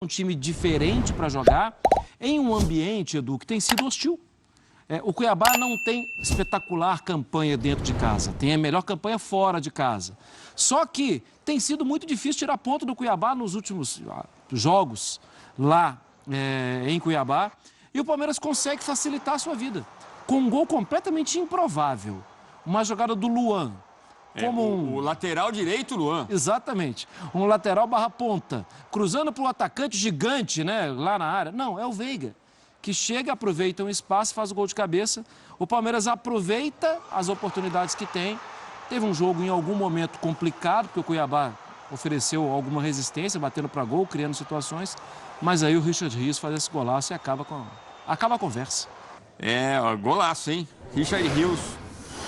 um time diferente para jogar em um ambiente, Edu, que tem sido hostil. O Cuiabá não tem espetacular campanha dentro de casa, tem a melhor campanha fora de casa. Só que tem sido muito difícil tirar ponto do Cuiabá nos últimos jogos lá em Cuiabá. E o Palmeiras consegue facilitar a sua vida com um gol completamente improvável. Uma jogada do Luan. O lateral direito, Luan. Exatamente. Um lateral barra ponta. Cruzando para o atacante gigante, né? Lá na área. Não, é o Veiga. Que chega, aproveita um espaço, faz o gol de cabeça. O Palmeiras aproveita as oportunidades que tem. Teve um jogo em algum momento complicado, porque o Cuiabá ofereceu alguma resistência, batendo para gol, criando situações. Mas aí o Richard Rios faz esse golaço e acaba a conversa. Golaço, hein? Richard Rios.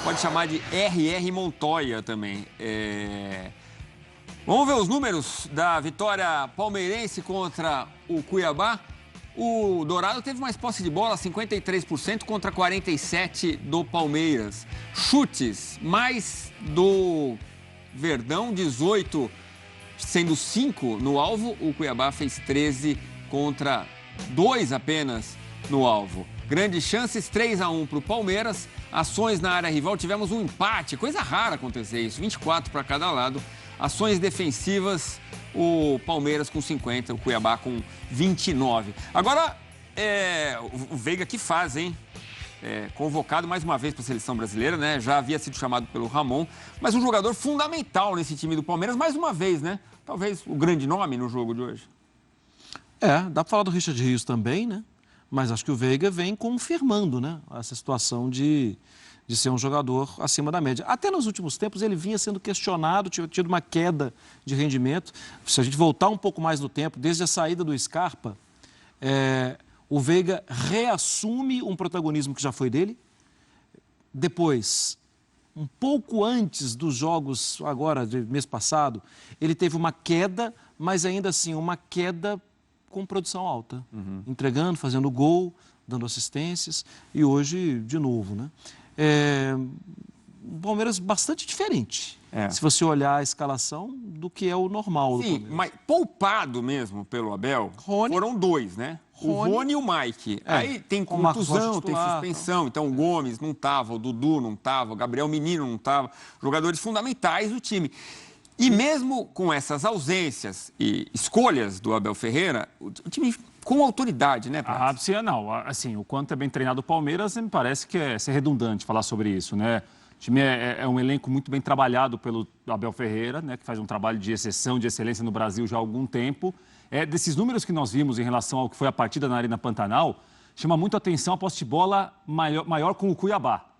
Pode chamar de R.R. Montoya também. Vamos ver os números da vitória palmeirense contra o Cuiabá. O Dourado teve mais posse de bola, 53% contra 47% do Palmeiras. Chutes, mais do Verdão, 18, sendo 5 no alvo. O Cuiabá fez 13 contra 2 apenas no alvo. Grandes chances, 3-1 para o Palmeiras. Ações na área rival, tivemos um empate. Coisa rara acontecer isso, 24 para cada lado. Ações defensivas, o Palmeiras com 50, o Cuiabá com 29. Agora, o Veiga que faz, hein? Convocado mais uma vez para a seleção brasileira, né? Já havia sido chamado pelo Ramon, mas um jogador fundamental nesse time do Palmeiras, mais uma vez, né? Talvez o grande nome no jogo de hoje. Dá para falar do Richard Rios também, né? Mas acho que o Veiga vem confirmando, né, essa situação de ser um jogador acima da média. Até nos últimos tempos ele vinha sendo questionado, tinha tido uma queda de rendimento. Se a gente voltar um pouco mais no tempo, desde a saída do Scarpa, o Veiga reassume um protagonismo que já foi dele. Depois, um pouco antes dos jogos, agora, de mês passado, ele teve uma queda, mas ainda assim uma queda com produção alta, entregando, fazendo gol, dando assistências, e hoje, de novo, né? Um Palmeiras bastante diferente, se você olhar a escalação, do que é o normal do Palmeiras. Sim, mas poupado mesmo pelo Abel, foram 2, né? O Rony e o Mike. Aí tem contusão, tem suspensão, então o Gomes não estava, o Dudu não estava, o Gabriel Menino não estava, jogadores fundamentais do time. E mesmo com essas ausências e escolhas do Abel Ferreira, o time com autoridade, né, Prats? Assim, o quanto é bem treinado o Palmeiras, me parece que é ser redundante falar sobre isso, né? O time é um elenco muito bem trabalhado pelo Abel Ferreira, né, que faz um trabalho de exceção, de excelência no Brasil já há algum tempo. Desses números que nós vimos em relação ao que foi a partida na Arena Pantanal, chama muito a atenção a posse de bola maior com o Cuiabá.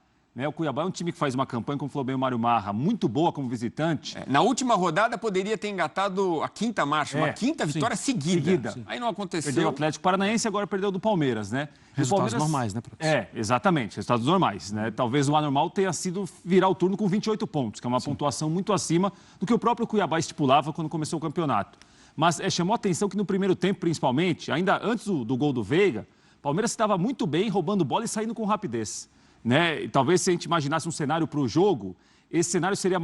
O Cuiabá é um time que faz uma campanha, como falou bem o Mário Marra, muito boa como visitante. Na última rodada poderia ter engatado a quinta marcha, uma quinta vitória seguida. Aí não aconteceu. Perdeu o Atlético Paranaense, agora perdeu do Palmeiras, né? Resultados normais, né, professor? Exatamente, resultados normais, né? Talvez o anormal tenha sido virar o turno com 28 pontos, que é uma pontuação muito acima do que o próprio Cuiabá estipulava quando começou o campeonato. Mas chamou a atenção que no primeiro tempo, principalmente, ainda antes do gol do Veiga, o Palmeiras estava muito bem, roubando bola e saindo com rapidez. Né? E talvez se a gente imaginasse um cenário para o jogo, esse cenário seria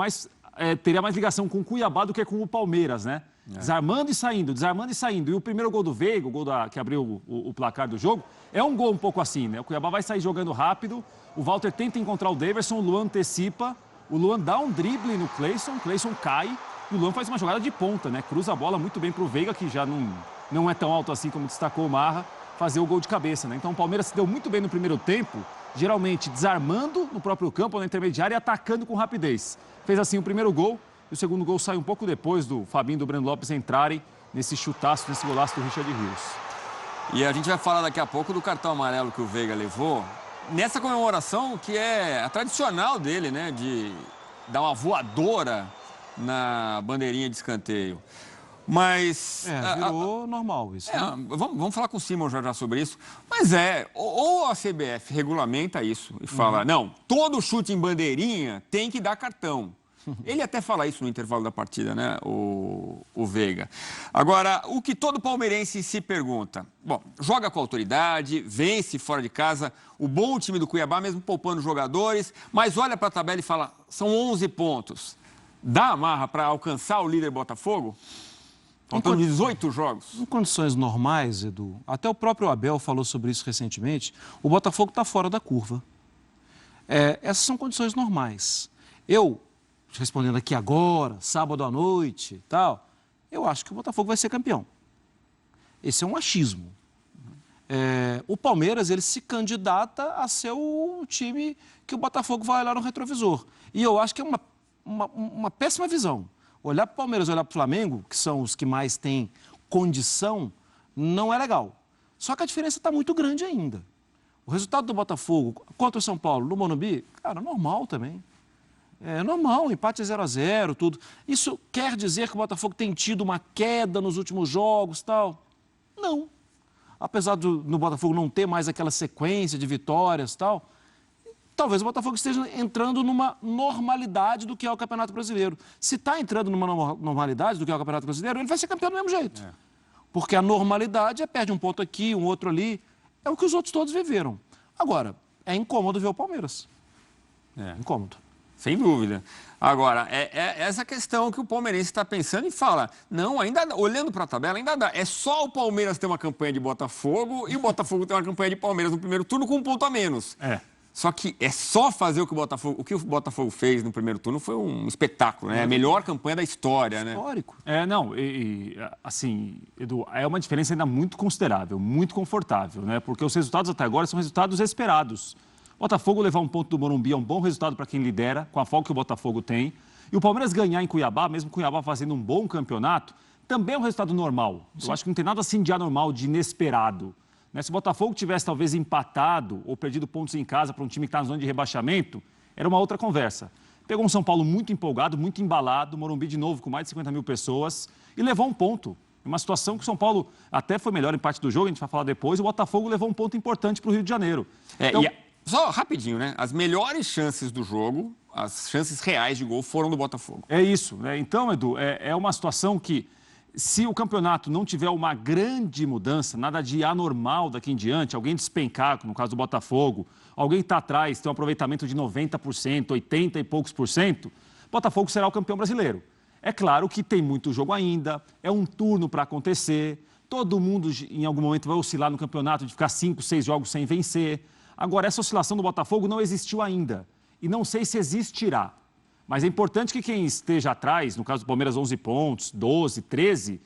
teria mais ligação com o Cuiabá do que com o Palmeiras, né? Desarmando e saindo. E o primeiro gol do Veiga, o gol que abriu o placar do jogo, é um gol um pouco assim, né? O Cuiabá vai sair jogando rápido, o Walter tenta encontrar o Daverson, o Luan antecipa, o Luan dá um drible no Cleison, o Cleison cai e o Luan faz uma jogada de ponta, né? Cruza a bola muito bem para o Veiga, que já não é tão alto assim como destacou o Marra, fazer o gol de cabeça, né? Então o Palmeiras se deu muito bem no primeiro tempo, geralmente desarmando no próprio campo, na intermediária, e atacando com rapidez. Fez assim o primeiro gol, e o segundo gol sai um pouco depois do Fabinho e do Breno Lopes entrarem nesse chutaço, nesse golaço do Richard Rios. E a gente vai falar daqui a pouco do cartão amarelo que o Veiga levou, nessa comemoração que é a tradicional dele, né, de dar uma voadora na bandeirinha de escanteio. Mas... virou normal isso. Né? Vamos falar com o Simon já sobre isso. Mas ou a CBF regulamenta isso e fala, não, todo chute em bandeirinha tem que dar cartão. Ele até fala isso no intervalo da partida, né, o Veiga. Agora, o que todo palmeirense se pergunta, bom, joga com autoridade, vence fora de casa, o bom time do Cuiabá, mesmo poupando jogadores, mas olha para a tabela e fala, são 11 pontos. Dá a marra para alcançar o líder Botafogo? Faltam 18 jogos. Em condições normais, Edu, até o próprio Abel falou sobre isso recentemente, o Botafogo está fora da curva. Essas são condições normais. Eu, respondendo aqui agora, sábado à noite e tal, eu acho que o Botafogo vai ser campeão. Esse é um achismo. O Palmeiras, ele se candidata a ser o time que o Botafogo vai olhar no retrovisor. E eu acho que é uma péssima visão. Olhar para o Palmeiras e olhar para o Flamengo, que são os que mais têm condição, não é legal. Só que a diferença está muito grande ainda. O resultado do Botafogo contra o São Paulo no Morumbi, cara, normal também. É normal, empate 0-0, tudo. Isso quer dizer que o Botafogo tem tido uma queda nos últimos jogos e tal? Não. Apesar no Botafogo não ter mais aquela sequência de vitórias e tal, talvez o Botafogo esteja entrando numa normalidade do que é o Campeonato Brasileiro. Se está entrando numa normalidade do que é o Campeonato Brasileiro, ele vai ser campeão do mesmo jeito. Porque a normalidade perde um ponto aqui, um outro ali. É o que os outros todos viveram. Agora, é incômodo ver o Palmeiras. Incômodo. Sem dúvida. Agora, é essa questão que o palmeirense está pensando e fala, não, ainda olhando para a tabela, ainda dá. É só o Palmeiras ter uma campanha de Botafogo e o Botafogo ter uma campanha de Palmeiras no primeiro turno com um ponto a menos. Só que é só fazer o que o Botafogo fez no primeiro turno foi um espetáculo, né? A melhor campanha da história, né? Histórico. Assim, Edu, é uma diferença ainda muito considerável, muito confortável, né? Porque os resultados até agora são resultados esperados. O Botafogo levar um ponto do Morumbi é um bom resultado para quem lidera, com a folga que o Botafogo tem. E o Palmeiras ganhar em Cuiabá, mesmo Cuiabá fazendo um bom campeonato, também é um resultado normal. Eu acho que não tem nada assim de anormal, de inesperado. Se o Botafogo tivesse talvez empatado ou perdido pontos em casa para um time que está na zona de rebaixamento, era uma outra conversa. Pegou um São Paulo muito empolgado, muito embalado, Morumbi de novo com mais de 50 mil pessoas e levou um ponto. Uma situação que o São Paulo até foi melhor em parte do jogo, a gente vai falar depois, e o Botafogo levou um ponto importante para o Rio de Janeiro. Só rapidinho, né? As melhores chances do jogo, as chances reais de gol foram do Botafogo. É isso, né? Então, Edu, é uma situação que, se o campeonato não tiver uma grande mudança, nada de anormal daqui em diante, alguém despencar, no caso do Botafogo, alguém está atrás, tem um aproveitamento de 90%, 80 e poucos por cento, Botafogo será o campeão brasileiro. É claro que tem muito jogo ainda, é um turno para acontecer, todo mundo em algum momento vai oscilar no campeonato de ficar 5, 6 jogos sem vencer. Agora, essa oscilação do Botafogo não existiu ainda e não sei se existirá. Mas é importante que quem esteja atrás, no caso do Palmeiras 11 pontos, 12, 13,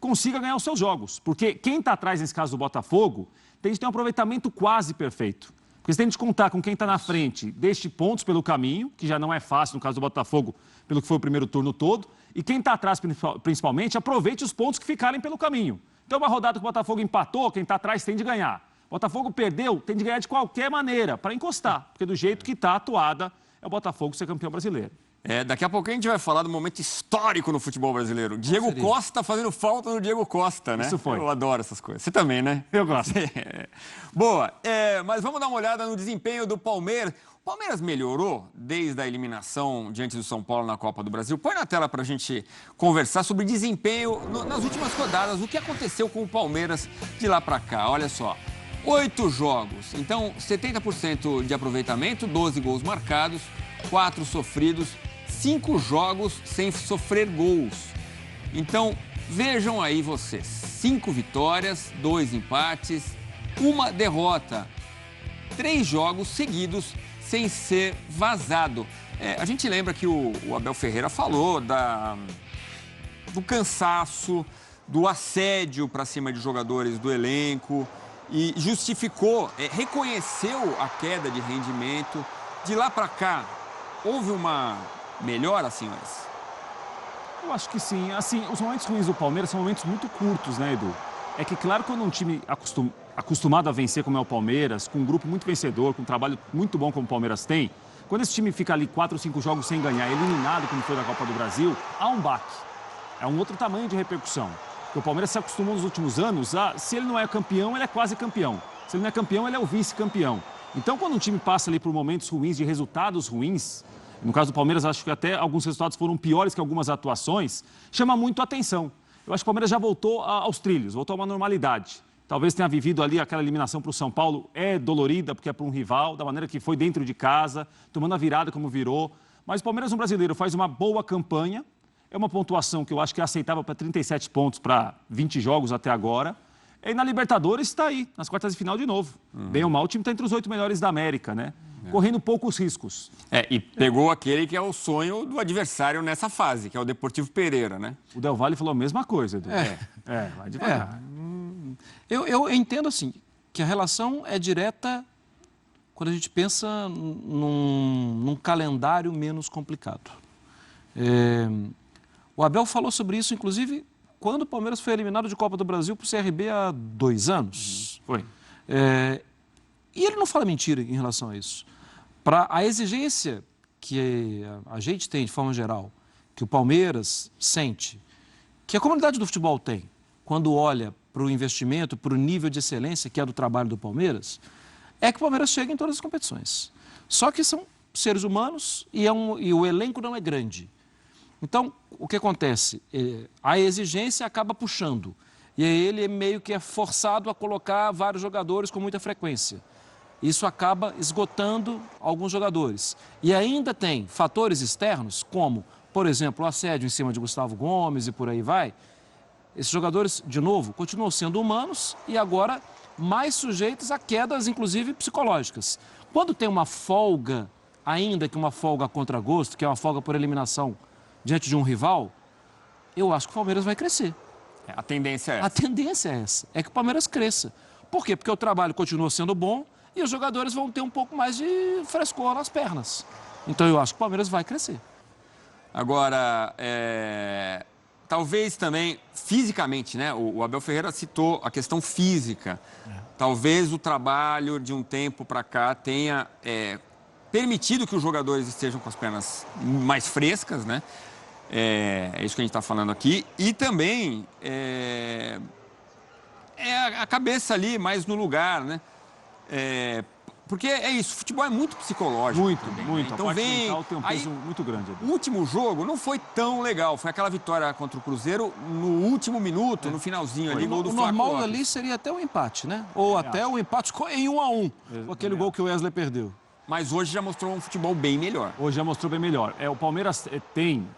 consiga ganhar os seus jogos. Porque quem está atrás, nesse caso do Botafogo, tem de ter um aproveitamento quase perfeito. Porque você tem de contar com quem está na frente, deixe pontos pelo caminho, que já não é fácil no caso do Botafogo, pelo que foi o primeiro turno todo. E quem está atrás, principalmente, aproveite os pontos que ficarem pelo caminho. Então, uma rodada que o Botafogo empatou, quem está atrás tem de ganhar. Botafogo perdeu, tem de ganhar de qualquer maneira, para encostar. Porque do jeito que está atuada, é o Botafogo ser campeão brasileiro. Daqui a pouco a gente vai falar do momento histórico no futebol brasileiro. Diego Costa fazendo falta no Diego Costa, né? Isso foi. Eu adoro essas coisas. Você também, né? Eu gosto. Boa. Mas vamos dar uma olhada no desempenho do Palmeiras. O Palmeiras melhorou desde a eliminação diante do São Paulo na Copa do Brasil. Põe na tela para a gente conversar sobre desempenho nas últimas rodadas. O que aconteceu com o Palmeiras de lá para cá? Olha só. 8 jogos. Então, 70% de aproveitamento, 12 gols marcados, 4 sofridos, 5 jogos sem sofrer gols. Então, vejam aí vocês. 5 vitórias, 2 empates, 1 derrota. 3 jogos seguidos sem ser vazado. A gente lembra que o Abel Ferreira falou do cansaço, do assédio para cima de jogadores do elenco e justificou, reconheceu a queda de rendimento. De lá para cá, houve uma melhora, senhores? Eu acho que sim. Assim, os momentos ruins do Palmeiras são momentos muito curtos, né, Edu? É que, claro, quando um time acostumado a vencer, como é o Palmeiras, com um grupo muito vencedor, com um trabalho muito bom como o Palmeiras tem, quando esse time fica ali 4 ou 5 jogos sem ganhar, eliminado, como foi na Copa do Brasil, há um baque. É um outro tamanho de repercussão. Porque o Palmeiras se acostumou nos últimos anos a, se ele não é campeão, ele é quase campeão. Se ele não é campeão, ele é o vice-campeão. Então, quando um time passa ali por momentos ruins, de resultados ruins, no caso do Palmeiras, acho que até alguns resultados foram piores que algumas atuações, chama muito a atenção. Eu acho que o Palmeiras já voltou aos trilhos, voltou a uma normalidade. Talvez tenha vivido ali aquela eliminação para o São Paulo, é dolorida porque é para um rival, da maneira que foi dentro de casa, tomando a virada como virou. Mas o Palmeiras no Brasileiro faz uma boa campanha, É uma pontuação que eu acho que é aceitável para 37 pontos para 20 jogos até agora. E na Libertadores está aí, nas quartas de final de novo. Bem ou mal, o time está entre os 8 melhores da América, né? Correndo poucos riscos. E pegou aquele que é o sonho do adversário nessa fase, que é o Deportivo Pereira, né? O Del Valle falou a mesma coisa, Edu. Vai devagar. Eu entendo assim, que a relação é direta quando a gente pensa num calendário menos complicado. O Abel falou sobre isso, inclusive, quando o Palmeiras foi eliminado de Copa do Brasil para o CRB há 2 anos. Foi. E ele não fala mentira em relação a isso. Para a exigência que a gente tem, de forma geral, que o Palmeiras sente, que a comunidade do futebol tem, quando olha para o investimento, para o nível de excelência que é do trabalho do Palmeiras, é que o Palmeiras chega em todas as competições. Só que são seres humanos e o elenco não é grande. Então, o que acontece? A exigência acaba puxando. E aí ele meio que é forçado a colocar vários jogadores com muita frequência. Isso acaba esgotando alguns jogadores. E ainda tem fatores externos, como, por exemplo, o assédio em cima de Gustavo Gomes e por aí vai. Esses jogadores, de novo, continuam sendo humanos e agora mais sujeitos a quedas, inclusive psicológicas. Quando tem uma folga, ainda que uma folga a contragosto, que é uma folga por eliminação diante de um rival, eu acho que o Palmeiras vai crescer. A tendência é essa. A tendência é essa, é que o Palmeiras cresça. Por quê? Porque o trabalho continua sendo bom e os jogadores vão ter um pouco mais de frescor nas pernas. Então eu acho que o Palmeiras vai crescer. Agora, talvez também fisicamente, né? O Abel Ferreira citou a questão física. Talvez o trabalho de um tempo para cá tenha permitido que os jogadores estejam com as pernas mais frescas, né? É isso que a gente está falando aqui. E também a cabeça ali mais no lugar, né? Porque é isso, o futebol é muito psicológico. Muito. Então A parte vem... mental tem um peso muito grande. O último jogo não foi tão legal. Foi aquela vitória contra o Cruzeiro no último minuto, no finalzinho ali, gol do O Flaco normal Lopes. ali seria até um empate, né? Ou até um empate em 1-1, com aquele gol que o Wesley perdeu. Mas hoje já mostrou um futebol bem melhor. Hoje já mostrou bem melhor. O Palmeiras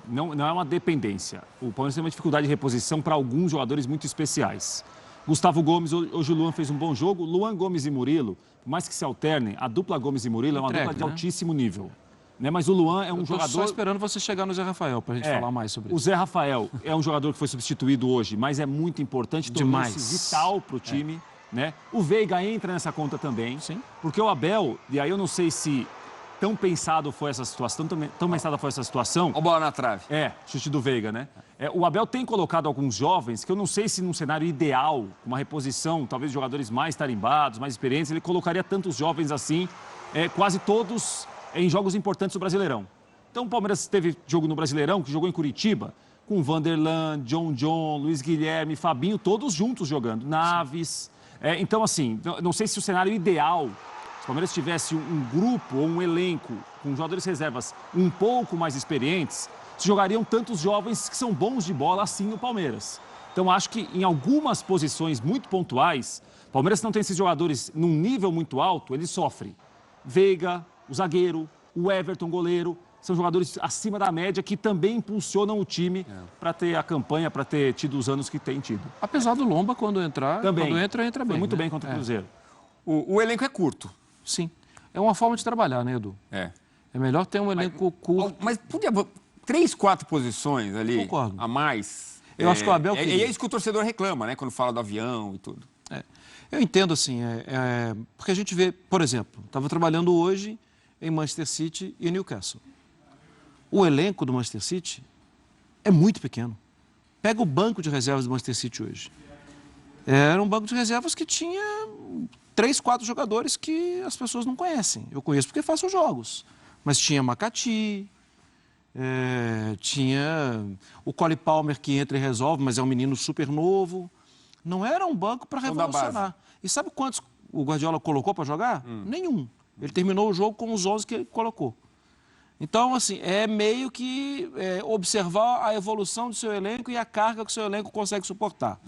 não é uma dependência. O Palmeiras tem uma dificuldade de reposição para alguns jogadores muito especiais. Gustavo Gomes, hoje o Luan fez um bom jogo. Luan, Gomes e Murilo, por mais que se alternem, a dupla Gomes e Murilo é uma dupla de altíssimo nível. Né? Mas o Luan é um jogador... só esperando você chegar no Zé Rafael para a gente falar mais sobre isso. O Zé Rafael é um jogador que foi substituído hoje, mas é muito importante, tornou-se vital para o time. Né? O Veiga entra nessa conta também. Sim. Porque o Abel, e aí eu não sei se tão pensado foi essa situação, tão pensada foi essa situação. Ó, bola na trave. Chute do Veiga, né? O Abel tem colocado alguns jovens, que eu não sei se num cenário ideal, uma reposição, talvez jogadores mais tarimbados, mais experientes, ele colocaria tantos jovens assim, quase todos em jogos importantes do Brasileirão. Então o Palmeiras teve jogo no Brasileirão, que jogou em Curitiba, com Vanderlan, John, Luiz Guilherme, Fabinho, todos juntos jogando, Naves. Então, assim, não sei se o cenário ideal, se o Palmeiras tivesse um grupo ou um elenco com jogadores reservas um pouco mais experientes, se jogariam tantos jovens que são bons de bola assim no Palmeiras. Então, acho que em algumas posições muito pontuais, o Palmeiras não tem esses jogadores num nível muito alto, ele sofre. Veiga, o zagueiro, o Everton, goleiro, são jogadores acima da média que também impulsionam o time para ter a campanha, para ter tido os anos que tem tido. Apesar do Lomba, quando entrar, também. quando entra bem. Foi muito né? bem contra o Cruzeiro. O elenco é curto. Sim. É uma forma de trabalhar, né, Edu? É melhor ter um elenco curto. Mas podia 3, 4 posições ali. Concordo. A mais. Eu acho que o Abel queria. É isso que o torcedor reclama, né? Quando fala do avião e tudo. Eu entendo, assim, porque a gente vê, por exemplo, estava trabalhando hoje em Manchester City e Newcastle. O elenco do Manchester City é muito pequeno. Pega o banco de reservas do Manchester City hoje. Era um banco de reservas que tinha 3, 4 jogadores que as pessoas não conhecem. Eu conheço porque faço jogos. Mas tinha Makati, tinha o Cole Palmer que entra e resolve, mas é um menino super novo. Não era um banco para revolucionar. E sabe quantos o Guardiola colocou para jogar? Nenhum. Ele terminou o jogo com os 11 que ele colocou. Então, assim, é meio que observar a evolução do seu elenco e a carga que o seu elenco consegue suportar.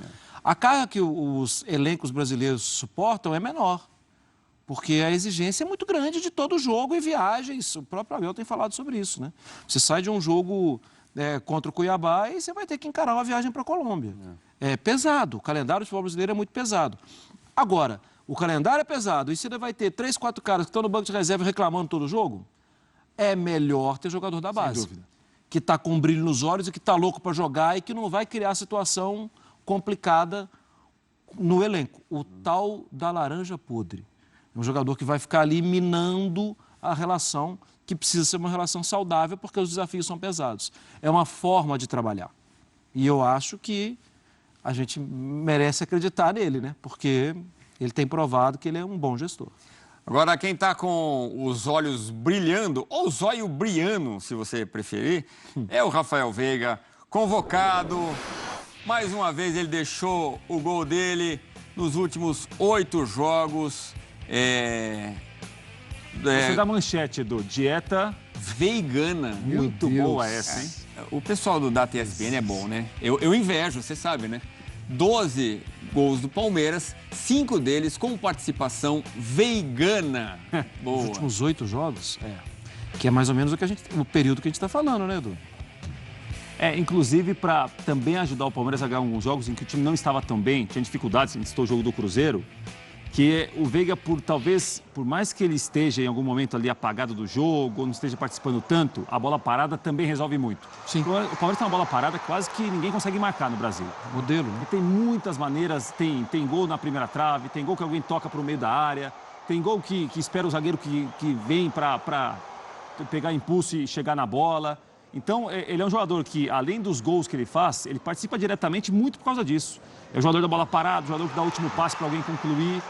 A carga que os elencos brasileiros suportam é menor, porque a exigência é muito grande de todo jogo e viagens. O próprio Abel tem falado sobre isso, né? Você sai de um jogo contra o Cuiabá e você vai ter que encarar uma viagem para a Colômbia. É pesado, o calendário do futebol brasileiro é muito pesado. Agora, o calendário é pesado e você vai ter 3, 4 caras que estão no banco de reserva reclamando todo jogo, é melhor ter jogador da base. Sem dúvida. Que está com um brilho nos olhos e que está louco para jogar e que não vai criar situação complicada no elenco. O tal da laranja podre. É um jogador que vai ficar ali minando a relação, que precisa ser uma relação saudável porque os desafios são pesados. É uma forma de trabalhar. E eu acho que a gente merece acreditar nele, né? Porque ele tem provado que ele é um bom gestor. Agora, quem está com os olhos brilhando, ou zóio briano, se você preferir, é o Rafael Veiga, convocado. Mais uma vez ele deixou o gol dele nos últimos 8 jogos. Você dá manchete, Edu. Dieta veigana. muito boa essa, hein? O pessoal do Data ESPN é bom, né? Eu invejo, você sabe, né? 12 gols do Palmeiras, 5 deles com participação veigana. Boa. Os últimos 8 jogos, que é mais ou menos o período que a gente está falando, né, Edu? Inclusive para também ajudar o Palmeiras a ganhar alguns jogos em que o time não estava tão bem, tinha dificuldades, a gente citou o jogo do Cruzeiro, que o Veiga, por mais que ele esteja em algum momento ali apagado do jogo, ou não esteja participando tanto, a bola parada também resolve muito. Sim. O Palmeiras tem uma bola parada que quase que ninguém consegue marcar no Brasil. Modelo, né? E tem muitas maneiras, tem gol na primeira trave, tem gol que alguém toca para o meio da área, tem gol que espera o zagueiro que vem para pegar impulso e chegar na bola. Então, ele é um jogador que, além dos gols que ele faz, ele participa diretamente muito por causa disso. É o jogador da bola parada, o jogador que dá o último passe para alguém concluir.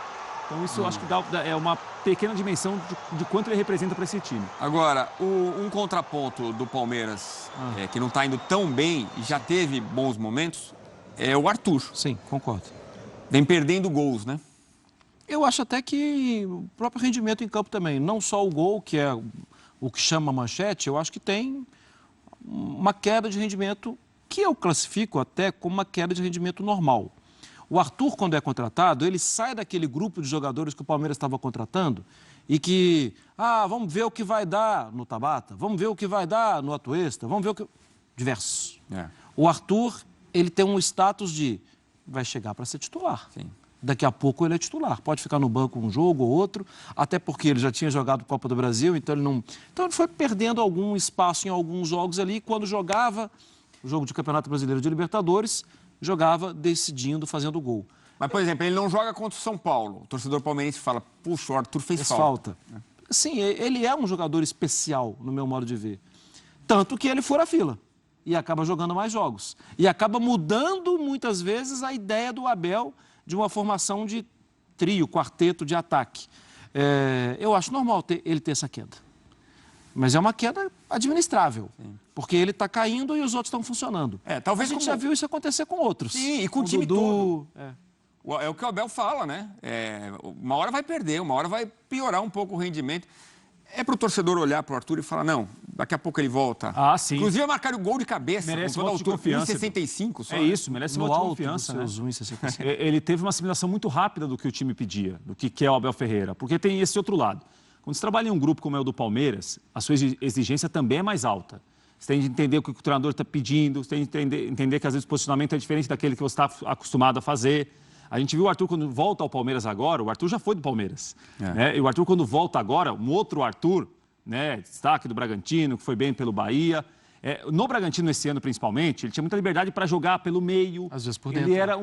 Então, isso eu acho que é uma pequena dimensão de quanto ele representa para esse time. Agora, um contraponto do Palmeiras, que não está indo tão bem e já teve bons momentos, é o Arthur. Sim, concordo. Vem perdendo gols, né? Eu acho até que o próprio rendimento em campo também, não só o gol, que é o que chama a manchete, eu acho que tem uma queda de rendimento que eu classifico até como uma queda de rendimento normal. O Arthur, quando é contratado, ele sai daquele grupo de jogadores que o Palmeiras estava contratando e que, vamos ver o que vai dar no Tabata, vamos ver o que vai dar no Atuesta, vamos ver o que... Diversos. O Arthur, ele tem um status de vai chegar para ser titular. Sim. Daqui a pouco ele é titular. Pode ficar no banco um jogo ou outro, até porque ele já tinha jogado Copa do Brasil, então ele não... Então ele foi perdendo algum espaço em alguns jogos ali. Quando jogava o jogo de Campeonato Brasileiro de Libertadores, jogava decidindo, fazendo gol. Mas, por exemplo, ele não joga contra o São Paulo. O torcedor palmeirense fala, puxa, o Arthur fez falta. Sim, ele é um jogador especial, no meu modo de ver. Tanto que ele fura a fila e acaba jogando mais jogos. E acaba mudando, muitas vezes, a ideia do Abel de uma formação de trio, quarteto de ataque. Eu acho normal ele ter essa queda. Mas é uma queda administrável. Sim. Porque ele está caindo e os outros estão funcionando. Talvez a gente já viu isso acontecer com outros. Sim, e com o time todo. É o que o Abel fala, né? Uma hora vai perder, uma hora vai piorar um pouco o rendimento. É para o torcedor olhar para o Arthur e falar, não, daqui a pouco ele volta. Sim. Inclusive, marcar o gol de cabeça. Merece com toda a voto de confiança. 1,65 só. Isso, merece voto de confiança. Né? Ele teve uma assimilação muito rápida do que o time pedia, do que é o Abel Ferreira. Porque tem esse outro lado. Quando você trabalha em um grupo como é o do Palmeiras, a sua exigência também é mais alta. Você tem de entender o que o treinador está pedindo, você tem de entender que às vezes o posicionamento é diferente daquele que você está acostumado a fazer. A gente viu o Arthur quando volta ao Palmeiras agora, o Arthur já foi do Palmeiras. Né? E o Arthur quando volta agora, um outro Arthur, né, destaque do Bragantino, que foi bem pelo Bahia. No Bragantino esse ano principalmente, ele tinha muita liberdade para jogar pelo meio. Às vezes por dentro. Ele era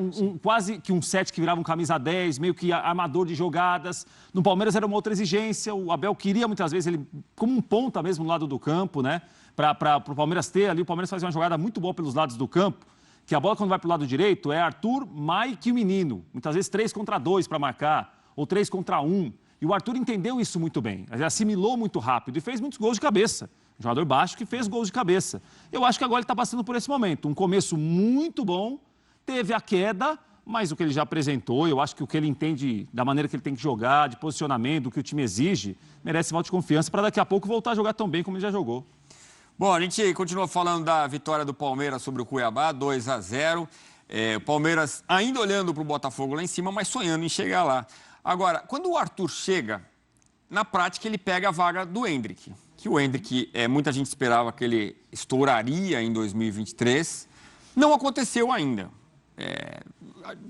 quase que um 7 que virava um camisa 10, meio que armador de jogadas. No Palmeiras era uma outra exigência, o Abel queria muitas vezes ele como um ponta mesmo no lado do campo, né? Para o Palmeiras ter ali, o Palmeiras fazia uma jogada muito boa pelos lados do campo, que a bola quando vai para o lado direito é Arthur, Mike e o menino. Muitas vezes 3 contra 2 para marcar, ou 3 contra 1. E o Arthur entendeu isso muito bem, ele assimilou muito rápido e fez muitos gols de cabeça. Um jogador baixo que fez gols de cabeça. Eu acho que agora ele está passando por esse momento. Um começo muito bom, teve a queda, mas o que ele já apresentou, eu acho que o que ele entende da maneira que ele tem que jogar, de posicionamento, do que o time exige, merece voto de confiança para daqui a pouco voltar a jogar tão bem como ele já jogou. Bom, a gente continua falando da vitória do Palmeiras sobre o Cuiabá, 2-0. O Palmeiras ainda olhando para o Botafogo lá em cima, mas sonhando em chegar lá. Agora, quando o Arthur chega, na prática ele pega a vaga do Endrick, Endrick. O Endrick, muita gente esperava que ele estouraria em 2023. Não aconteceu ainda.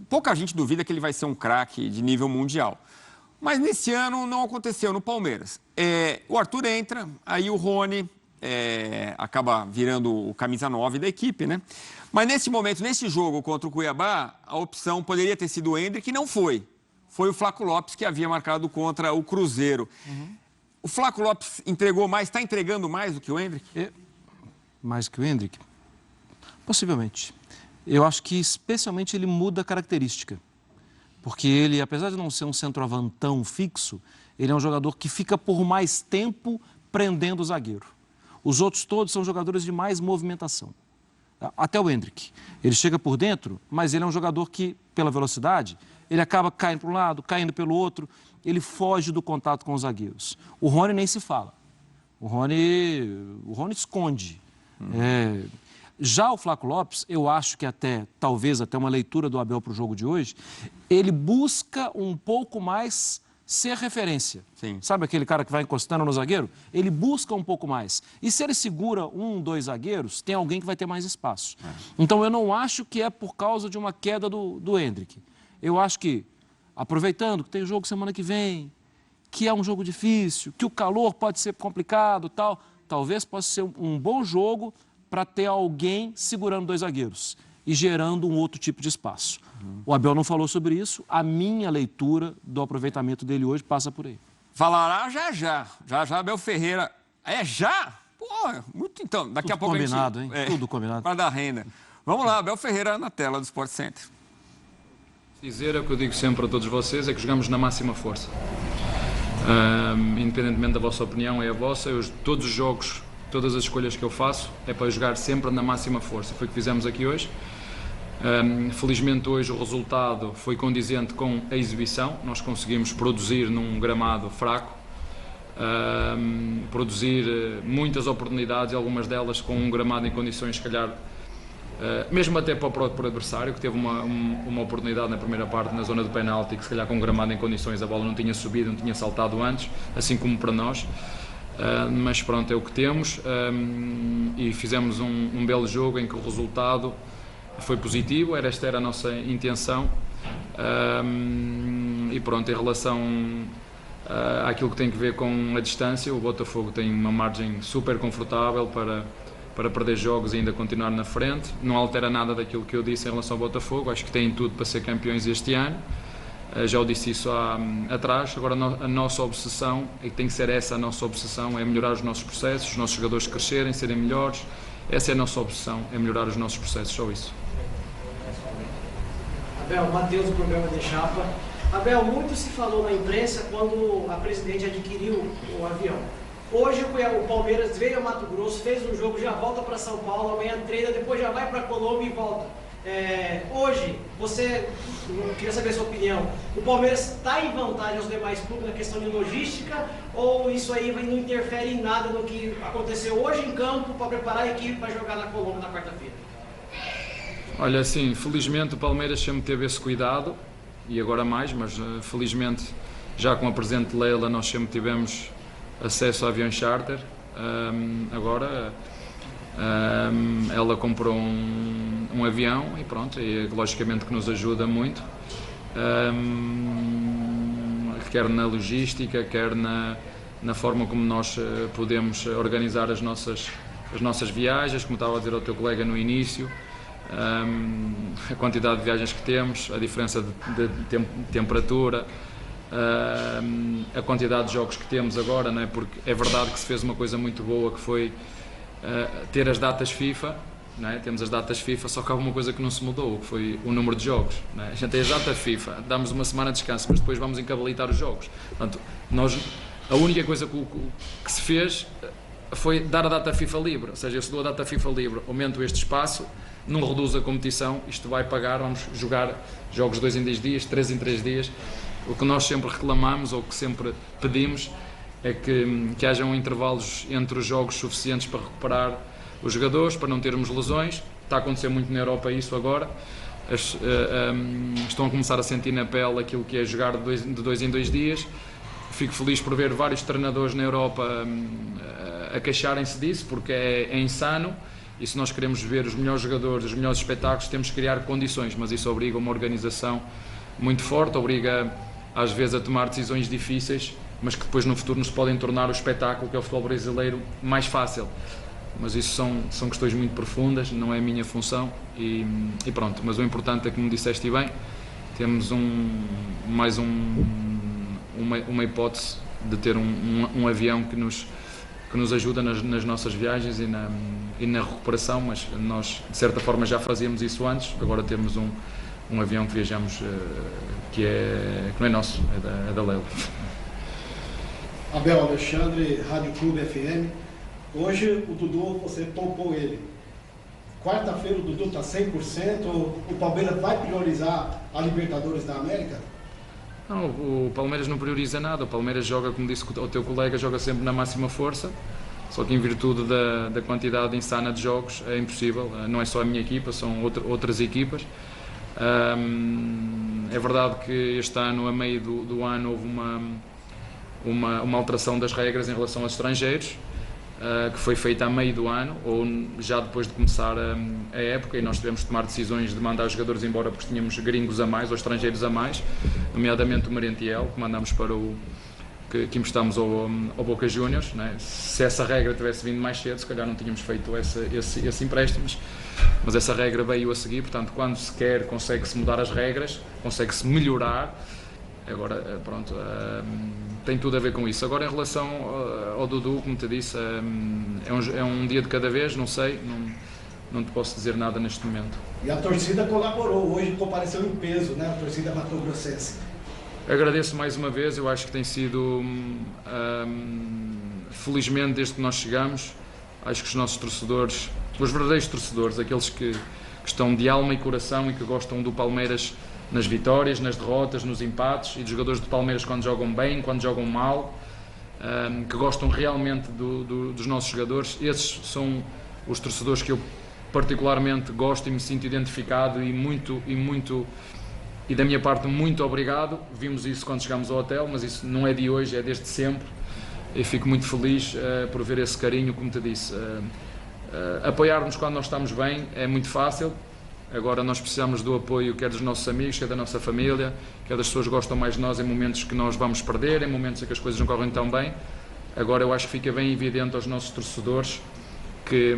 Pouca gente duvida que ele vai ser um craque de nível mundial. Mas nesse ano não aconteceu no Palmeiras. O Arthur entra, aí o Rony acaba virando o camisa 9 da equipe, né? Mas nesse momento, nesse jogo contra o Cuiabá, a opção poderia ter sido o Endrick e não foi. Foi o Flaco Lopes que havia marcado contra o Cruzeiro. O Flaco Lopes entregou mais, está entregando mais do que o Endrick? Mais que o Endrick? Possivelmente. Eu acho que especialmente ele muda a característica. Porque ele, apesar de não ser um centroavantão fixo, ele é um jogador que fica por mais tempo prendendo o zagueiro. Os outros todos são jogadores de mais movimentação. Até o Endrick. Ele chega por dentro, mas ele é um jogador que, pela velocidade, ele acaba caindo para um lado, caindo pelo outro, ele foge do contato com os zagueiros. O Rony nem se fala. O Rony esconde. Já o Flaco Lopes, eu acho que talvez até uma leitura do Abel para o jogo de hoje, ele busca um pouco mais ser referência. Sim. Sabe aquele cara que vai encostando no zagueiro? Ele busca um pouco mais. E se ele segura 1, 2 zagueiros, tem alguém que vai ter mais espaço. Então eu não acho que é por causa de uma queda do Endrick. Eu acho que, aproveitando que tem jogo semana que vem, que é um jogo difícil, que o calor pode ser complicado, talvez possa ser um bom jogo para ter alguém segurando 2 zagueiros e gerando um outro tipo de espaço. O Abel não falou sobre isso, a minha leitura do aproveitamento dele hoje passa por aí. Falará já. Já, Abel Ferreira. Já? Pô, muito então. Daqui a pouco combinado, a gente... hein? Tudo combinado. Para dar renda. Vamos lá, Abel Ferreira na tela do Sport Center. Dizer, o que eu digo sempre a todos vocês, é que jogamos na máxima força. Independentemente da vossa opinião, é a vossa. Todos os jogos, todas as escolhas que eu faço, é para jogar sempre na máxima força. Foi o que fizemos aqui hoje. Felizmente hoje o resultado foi condizente com a exibição. Nós conseguimos produzir num gramado fraco, produzir muitas oportunidades, algumas delas com um gramado em condições, se calhar, mesmo até para o próprio adversário, que teve uma oportunidade na primeira parte, na zona do penalti, que se calhar com um gramado em condições a bola não tinha subido, não tinha saltado antes, assim como para nós. Mas pronto, é o que temos, e fizemos um belo jogo em que o resultado foi positivo, esta era a nossa intenção, e pronto, em relação àquilo que tem a ver com a distância, o Botafogo tem uma margem super confortável para perder jogos e ainda continuar na frente. Não altera nada daquilo que eu disse em relação ao Botafogo, acho que têm tudo para ser campeões este ano. Já o disse isso atrás. Agora a nossa obsessão, e tem que ser essa a nossa obsessão, é melhorar os nossos processos, os nossos jogadores crescerem, serem melhores. Essa é a nossa obsessão, é melhorar os nossos processos, só isso. Abel, Matheus, do programa de Chapa. Abel, muito se falou na imprensa quando a presidente adquiriu o avião. Hoje o Palmeiras veio a Mato Grosso, fez um jogo, já volta para São Paulo, amanhã treina, depois já vai para Colômbia e volta. Hoje, queria saber a sua opinião, o Palmeiras está em vantagem aos demais clubes na questão de logística, ou isso aí não interfere em nada no que aconteceu hoje em campo para preparar a equipe para jogar na Colômbia na quarta-feira? Olha, sim, felizmente o Palmeiras sempre teve esse cuidado, e agora mais, mas felizmente já com a presente Leila nós sempre tivemos acesso a aviões charter. Agora ela comprou um avião e pronto, e logicamente que nos ajuda muito, quer na logística, quer na forma como nós podemos organizar as nossas viagens, como estava a dizer ao teu colega no início. A quantidade de viagens que temos, a diferença de temperatura, a quantidade de jogos que temos agora, não é? Porque é verdade que se fez uma coisa muito boa, que foi ter as datas FIFA, não é? Temos as datas FIFA, só que há uma coisa que não se mudou, que foi o número de jogos, não é? A gente tem as datas FIFA, damos uma semana de descanso, mas depois vamos encabalitar os jogos. Portanto, a única coisa que se fez foi dar a data FIFA livre, ou seja, eu se dou a data FIFA livre, aumento este espaço, não reduz a competição, isto vai pagar, vamos jogar jogos 2 em 10 dias, 3 em 3 dias. O que nós sempre reclamamos, ou que sempre pedimos, é que hajam intervalos entre os jogos suficientes para recuperar os jogadores, para não termos lesões. Está a acontecer muito na Europa isso agora. Estão a começar a sentir na pele aquilo que é jogar de 2 em 2 dias. Fico feliz por ver vários treinadores na Europa a queixarem-se disso, porque é insano, e se nós queremos ver os melhores jogadores, os melhores espetáculos, temos que criar condições, mas isso obriga uma organização muito forte, obriga às vezes a tomar decisões difíceis, mas que depois no futuro nos podem tornar o espetáculo que é o futebol brasileiro mais fácil. Mas isso são questões muito profundas, não é a minha função e pronto. Mas o importante é, como disseste bem, temos mais uma hipótese de ter um avião que nos ajuda nas nossas viagens e na recuperação, mas nós de certa forma já fazíamos isso antes, agora temos um avião que viajamos que não é nosso, é da Lelo. Abel Alexandre, Rádio Clube FM. Hoje o Dudu, você poupou ele. Quarta-feira o Dudu está 100%, o Palmeiras vai priorizar a Libertadores da América? Não, o Palmeiras não prioriza nada, o Palmeiras joga, como disse o teu colega, joga sempre na máxima força, só que em virtude da quantidade insana de jogos é impossível, não é só a minha equipa, são outras equipas. É verdade que este ano, a meio do ano, houve uma alteração das regras em relação aos estrangeiros, que foi feita a meio do ano, ou já depois de começar a época, e nós tivemos de tomar decisões de mandar os jogadores embora porque tínhamos gringos a mais, ou estrangeiros a mais, nomeadamente o Merentiel, que mandámos que emprestámos ao Boca Juniors, né? Se essa regra tivesse vindo mais cedo, se calhar não tínhamos feito esse empréstimo, mas essa regra veio a seguir, portanto, quando se quer, consegue-se mudar as regras, consegue-se melhorar. Agora, pronto, tem tudo a ver com isso. Agora, em relação ao Dudu, como te disse, é um dia de cada vez, não sei, não te posso dizer nada neste momento. E a torcida colaborou, hoje compareceu em peso, né, a torcida mato-grossense. Agradeço mais uma vez, eu acho que tem sido, felizmente, desde que nós chegamos, acho que os nossos torcedores, os verdadeiros torcedores, aqueles que estão de alma e coração e que gostam do Palmeiras nas vitórias, nas derrotas, nos empates, e dos jogadores do Palmeiras quando jogam bem, quando jogam mal, que gostam realmente dos nossos jogadores. Esses são os torcedores que eu particularmente gosto e me sinto identificado e da minha parte muito obrigado. Vimos isso quando chegámos ao hotel, mas isso não é de hoje, é desde sempre, e fico muito feliz por ver esse carinho, como te disse. Apoiar-nos quando nós estamos bem é muito fácil. Agora nós precisamos do apoio quer dos nossos amigos, quer da nossa família, quer das pessoas que gostam mais de nós em momentos que nós vamos perder, em momentos em que as coisas não correm tão bem. Agora eu acho que fica bem evidente aos nossos torcedores que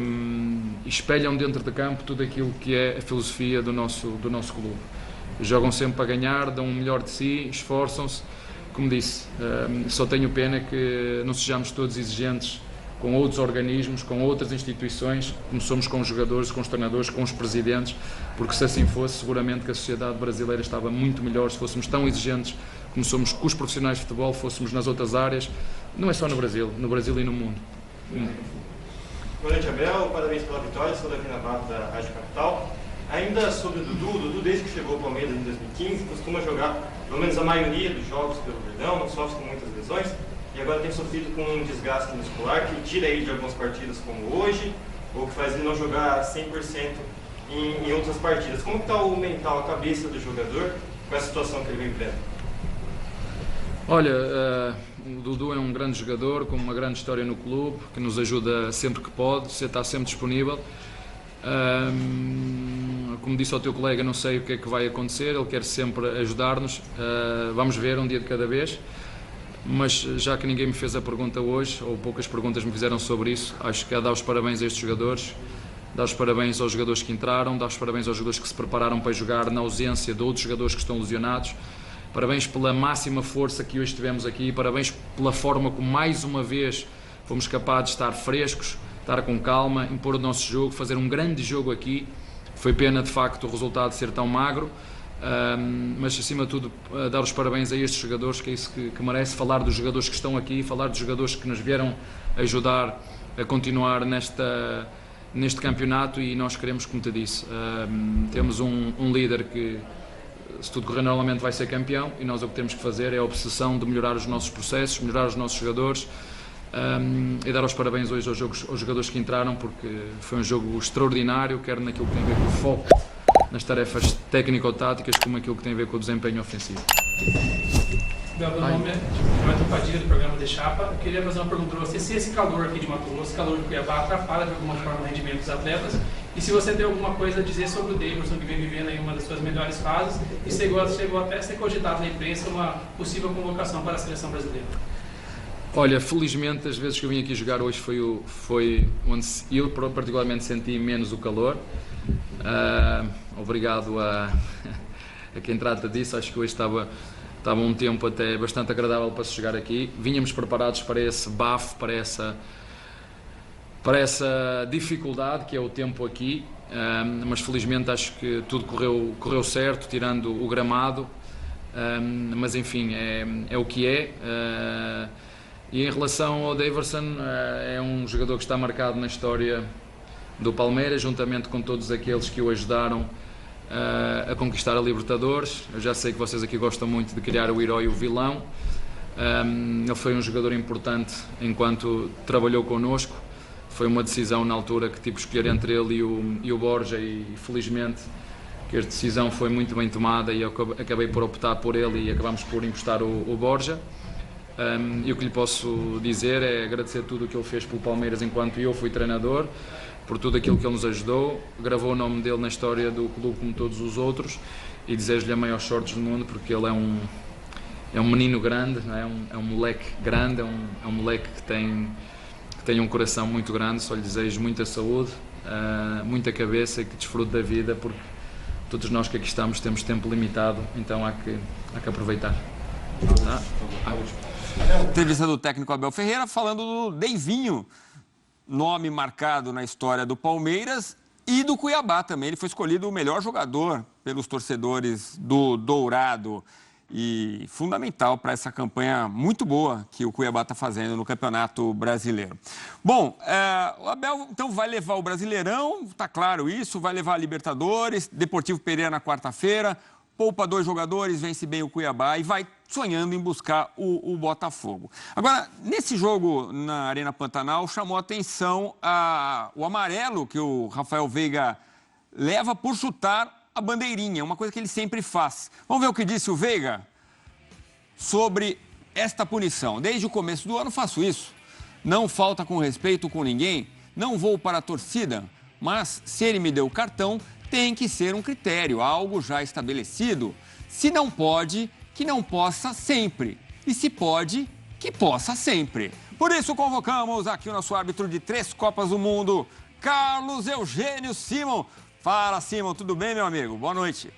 espelham dentro de campo tudo aquilo que é a filosofia do nosso clube. Jogam sempre para ganhar, dão o melhor de si, esforçam-se. Como disse, só tenho pena que não sejamos todos exigentes com outros organismos, com outras instituições, como somos com os jogadores, com os treinadores, com os presidentes, porque se assim fosse, seguramente que a sociedade brasileira estava muito melhor se fôssemos tão exigentes como somos com os profissionais de futebol, fôssemos nas outras áreas, não é só no Brasil e no mundo. Boa noite, Abel, parabéns pela vitória, sou da Navarro da Rádio Capital. Ainda sobre o Dudu, desde que chegou ao Palmeiras em 2015, costuma jogar, pelo menos a maioria dos jogos pelo Verdão, não sofre com muitas lesões, e agora tem sofrido com um desgaste muscular que tira ele de algumas partidas como hoje, ou que faz ele não jogar 100% em outras partidas. Como está o mental, a cabeça do jogador com essa situação que ele vem vivendo? Olha, o Dudu é um grande jogador, com uma grande história no clube, que nos ajuda sempre que pode, você está sempre disponível. Como disse ao teu colega, não sei o que é que vai acontecer, ele quer sempre ajudar-nos, vamos ver um dia de cada vez. Mas já que ninguém me fez a pergunta hoje, ou poucas perguntas me fizeram sobre isso, acho que é dar os parabéns a estes jogadores, dar os parabéns aos jogadores que entraram, dar os parabéns aos jogadores que se prepararam para jogar na ausência de outros jogadores que estão lesionados, parabéns pela máxima força que hoje tivemos aqui, parabéns pela forma como mais uma vez fomos capazes de estar frescos, estar com calma, impor o nosso jogo, fazer um grande jogo aqui. Foi pena de facto o resultado ser tão magro, mas acima de tudo dar os parabéns a estes jogadores, que é isso que merece, falar dos jogadores que estão aqui, falar dos jogadores que nos vieram ajudar a continuar neste campeonato, e nós queremos, como te disse, temos um líder que, se tudo correr normalmente, vai ser campeão, e nós o que temos que fazer é a obsessão de melhorar os nossos processos, melhorar os nossos jogadores, e dar os parabéns hoje aos jogadores que entraram, porque foi um jogo extraordinário, quer naquilo que tem a ver com o foco nas tarefas técnico-táticas, como aquilo que tem a ver com o desempenho ofensivo. Meu nome é Jonathan Padilha, do programa De Chapa. Eu queria fazer uma pergunta para você, se esse calor aqui de Mato Grosso, esse calor de Cuiabá, atrapalha de alguma forma o rendimento dos atletas, e se você tem alguma coisa a dizer sobre o Davidson, que vem vivendo aí uma das suas melhores fases, e chegou até a ser cogitado na imprensa uma possível convocação para a seleção brasileira. Olha, felizmente as vezes que eu vim aqui jogar hoje foi onde eu particularmente senti menos o calor. Obrigado a quem trata disso, acho que hoje estava um tempo até bastante agradável para se chegar aqui. Vínhamos preparados para esse bafo, para essa dificuldade que é o tempo aqui, mas felizmente acho que tudo correu certo, tirando o gramado, mas enfim, é o que é. E em relação ao Daverson, é um jogador que está marcado na história do Palmeiras, juntamente com todos aqueles que o ajudaram a conquistar a Libertadores. Eu já sei que vocês aqui gostam muito de criar o herói e o vilão. Ele foi um jogador importante enquanto trabalhou connosco. Foi uma decisão na altura que tive que escolher entre ele e o Borja, e felizmente que a decisão foi muito bem tomada e eu acabei por optar por ele e acabamos por emprestar o Borja. E o que lhe posso dizer é agradecer tudo o que ele fez pelo Palmeiras enquanto eu fui treinador, por tudo aquilo que ele nos ajudou, gravou o nome dele na história do clube como todos os outros, e desejo-lhe a maior sorte do mundo, porque ele é um menino grande, não é? É um moleque grande, é um moleque que tem um coração muito grande. Só lhe desejo muita saúde, muita cabeça e que desfrute da vida, porque todos nós que aqui estamos temos tempo limitado, então há que aproveitar. Tá? Entrevista do técnico Abel Ferreira falando do Deivinho, nome marcado na história do Palmeiras e do Cuiabá também. Ele foi escolhido o melhor jogador pelos torcedores do Dourado e fundamental para essa campanha muito boa que o Cuiabá está fazendo no Campeonato Brasileiro. Bom, o Abel então vai levar o Brasileirão, está claro isso, vai levar a Libertadores, Deportivo Pereira na quarta-feira, poupa 2 jogadores, vence bem o Cuiabá e vai sonhando em buscar o Botafogo. Agora, nesse jogo na Arena Pantanal, chamou a atenção o amarelo que o Rafael Veiga leva por chutar a bandeirinha, uma coisa que ele sempre faz. Vamos ver o que disse o Veiga sobre esta punição. Desde o começo do ano faço isso. Não falta com respeito com ninguém, não vou para a torcida, mas se ele me deu o cartão, tem que ser um critério, algo já estabelecido. Se não pode, que não possa sempre. E se pode, que possa sempre. Por isso convocamos aqui o nosso árbitro de 3 Copas do Mundo, Carlos Eugênio Simon. Fala, Simon, tudo bem, meu amigo? Boa noite.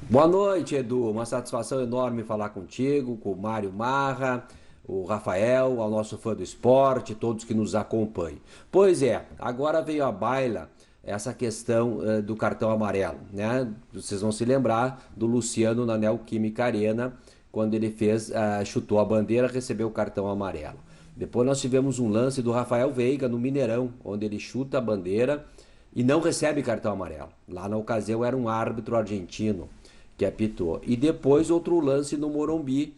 Boa noite, Edu. Uma satisfação enorme falar contigo, com o Mário Marra, o Rafael, ao nosso fã do esporte, todos que nos acompanham. Pois é, agora veio à baila essa questão do cartão amarelo, né? Vocês vão se lembrar do Luciano na Neoquímica Arena, quando ele chutou a bandeira, recebeu o cartão amarelo. Depois nós tivemos um lance do Rafael Veiga no Mineirão, onde ele chuta a bandeira e não recebe cartão amarelo. Lá na ocasião era um árbitro argentino que apitou. E depois outro lance no Morumbi,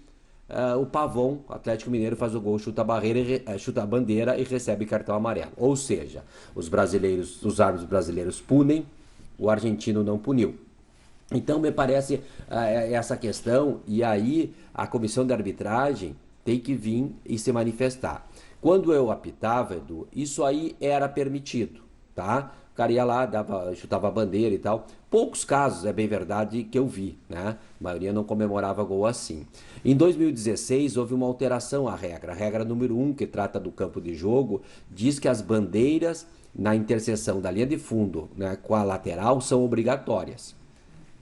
o Pavon, Atlético Mineiro, faz o gol, chuta a bandeira e recebe cartão amarelo. Ou seja, os árbitros brasileiros punem, o argentino não puniu. Então me parece essa questão, e aí a comissão de arbitragem tem que vir e se manifestar. Quando eu apitava, Edu, isso aí era permitido, tá? O cara ia lá, chutava a bandeira e tal. Poucos casos, é bem verdade, que eu vi, né? A maioria não comemorava gol assim. Em 2016, houve uma alteração à regra. A regra número 1, que trata do campo de jogo, diz que as bandeiras na interseção da linha de fundo, né, com a lateral são obrigatórias.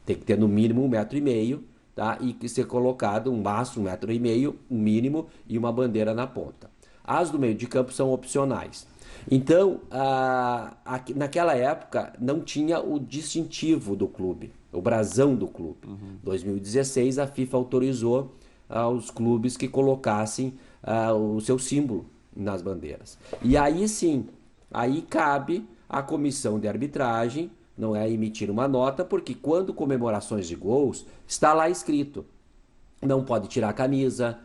Tem que ter no mínimo 1,5 m, tá? E que ser colocado um mastro, 1,5 m, um mínimo, e uma bandeira na ponta. As do meio de campo são opcionais. Então, naquela época, não tinha o distintivo do clube, o brasão do clube. Em 2016, a FIFA autorizou aos clubes que colocassem o seu símbolo nas bandeiras. E aí sim, aí cabe à comissão de arbitragem, não é emitir uma nota, porque quando comemorações de gols, está lá escrito, não pode tirar a camisa,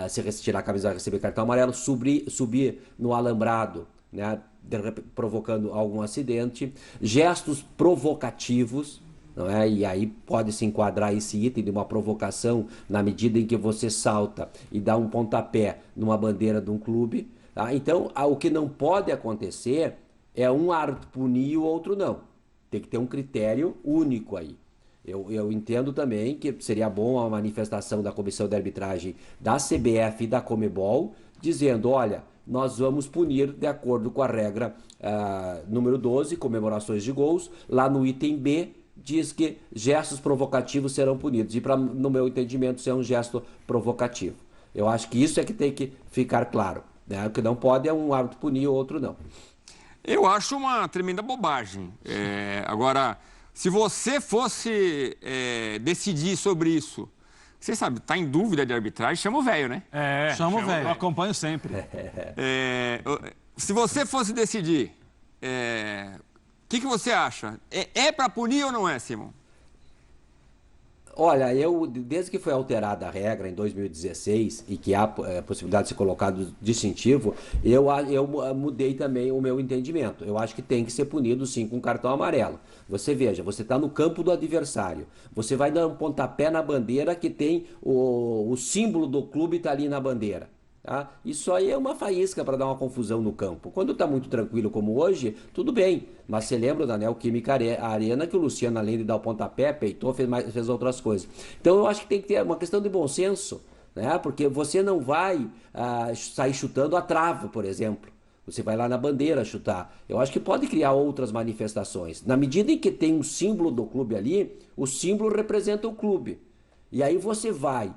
se tirar a camisa vai receber cartão amarelo, subir no alambrado, né, provocando algum acidente, gestos provocativos, não é? E aí pode se enquadrar esse item de uma provocação na medida em que você salta e dá um pontapé numa bandeira de um clube. Tá? Então, o que não pode acontecer é um árbitro punir e o outro não. Tem que ter um critério único aí. Eu entendo também que seria bom a manifestação da comissão de arbitragem da CBF e da Comebol, dizendo, olha, nós vamos punir de acordo com a regra número 12, comemorações de gols, lá no item B, diz que gestos provocativos serão punidos. E, no meu entendimento, isso é um gesto provocativo. Eu acho que isso é que tem que ficar claro. Né? O que não pode é um árbitro punir o outro não. Eu acho uma tremenda bobagem. Agora, se você fosse decidir sobre isso, você sabe, tá em dúvida de arbitragem, chama o velho, né? Chama o velho. Eu acompanho sempre. Se você fosse decidir, o que você acha? É para punir ou não é, Simon? Olha, desde que foi alterada a regra em 2016 e que há possibilidade de ser colocado distintivo, eu mudei também o meu entendimento. Eu acho que tem que ser punido sim com cartão amarelo. Você veja, você está no campo do adversário, você vai dar um pontapé na bandeira que tem o símbolo do clube está ali na bandeira. Tá? Isso aí é uma faísca para dar uma confusão no campo. Quando está muito tranquilo como hoje, tudo bem. Mas você lembra da Neoquímica Arena que o Luciano, além de dar o pontapé, peitou, fez outras coisas. Então eu acho que tem que ter uma questão de bom senso, né? Porque você não vai sair chutando a trave, por exemplo. Você vai lá na bandeira chutar. Eu acho que pode criar outras manifestações. Na medida em que tem um símbolo do clube ali, o símbolo representa o clube. E aí você vai...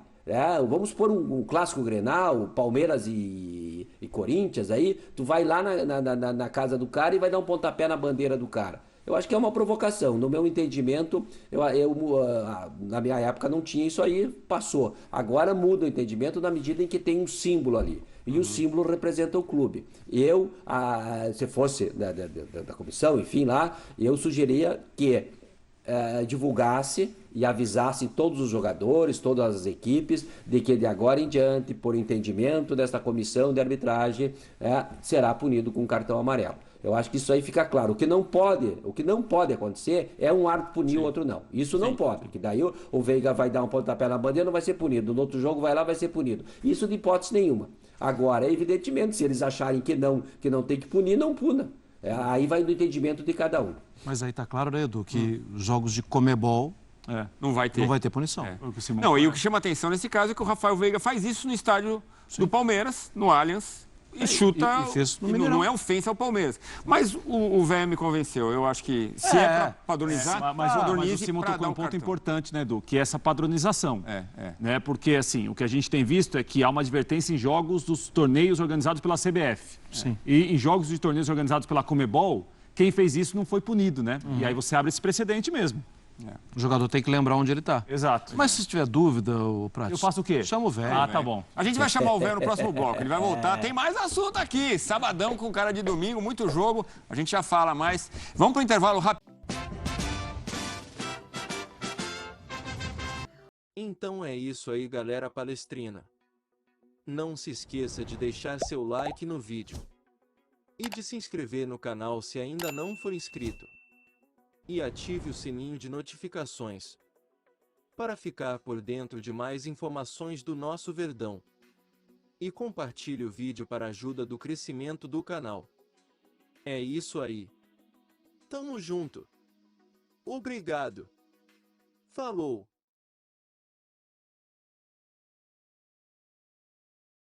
vamos pôr um clássico Grenal, Palmeiras e Corinthians, aí tu vai lá na casa do cara e vai dar um pontapé na bandeira do cara. Eu acho que é uma provocação. No meu entendimento, na minha época não tinha isso aí, passou. Agora muda o entendimento na medida em que tem um símbolo ali. E o símbolo representa o clube. Se fosse da comissão, enfim, lá, eu sugeria que divulgasse e avisasse todos os jogadores, todas as equipes, de que de agora em diante, por entendimento desta comissão de arbitragem, será punido com cartão amarelo. Eu acho que isso aí fica claro. O que não pode acontecer é um árbitro punir o outro não. Isso não pode, que daí o Veiga vai dar um pontapé na bandeira, não vai ser punido. No outro jogo vai lá, vai ser punido. Isso de hipótese nenhuma. Agora, evidentemente, se eles acharem que não tem que punir, não puna. Aí vai do entendimento de cada um. Mas aí tá claro, né, Edu, que jogos de Comebol não vai ter. Não vai ter punição. Não, e o que chama atenção nesse caso é que o Rafael Veiga faz isso no estádio do Palmeiras, no Allianz, e chuta. E fez no e não é ofensa ao Palmeiras. Mas o velho me convenceu. Eu acho que se é para padronizar, mas o Simon tocou um ponto importante, né, Edu? Que é essa padronização. Né? Porque, assim, o que a gente tem visto é que há uma advertência em jogos dos torneios organizados pela CBF. Sim. E em jogos de torneios organizados pela Comebol, quem fez isso não foi punido, né? E aí você abre esse precedente mesmo. O jogador tem que lembrar onde ele está. Exato. Mas se tiver dúvida, Prates, eu faço o quê? Chama o velho. Tá bom. A gente vai chamar o velho no próximo bloco. Ele vai voltar. Tem mais assunto aqui. Sabadão com cara de domingo, muito jogo. A gente já fala mais. Vamos para o intervalo rápido. Então é isso aí, galera palestrina. Não se esqueça de deixar seu like no vídeo e de se inscrever no canal se ainda não for inscrito. E ative o sininho de notificações para ficar por dentro de mais informações do nosso Verdão. E compartilhe o vídeo para ajuda do crescimento do canal. É isso aí. Tamo junto. Obrigado. Falou.